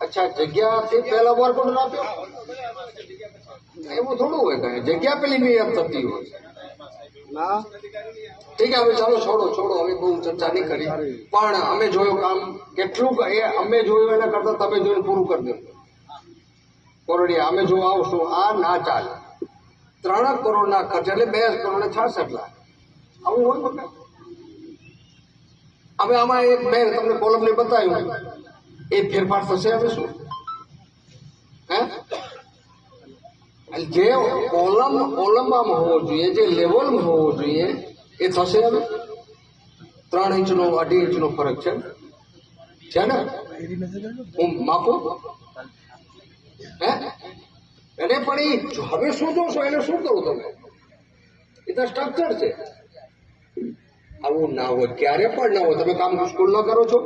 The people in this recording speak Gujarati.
અચ્છા, જગ્યાથી પહેલા બારકોડ આપ્યો એવું થોડું હોય, કઈ જગ્યા પેલી નિયત થતી હોય. ના ઠીક છે, હવે ચાલો છોડો, હવે બહુ ચર્ચા નહીં કરી. પણ અમે જોયું કામ કેટલું, એ અમે જોયું એના કરતા તમે જોઈને પૂરું કરી દો. કોરડિયા અમે જો આવશું, આ ના ચાલે. 3 કરોડના ખર્ચ એટલે 2 કરોડ ને 66 લાખ આવું હોય બકા. હવે આમાં એક મેં તમને કોલમ ને બતાવ્યું, એ ફેરફાર થશે. હવે શું જે કોલમમાં હોવો જોઈએ, જે લેવલમાં હોવો જોઈએ એ થશે. હવે 3 ઇંચનો 2.5 ઇંચનો ફરક છે ને? હું માપું એને પણ હવે શું જોશો, એને શું કરું તમે? એ તો સ્ટ્રક્ચર છે. આવું ના હોય, ક્યારે પણ ના હોય. તમે કામ સ્કૂલ ન કરો છો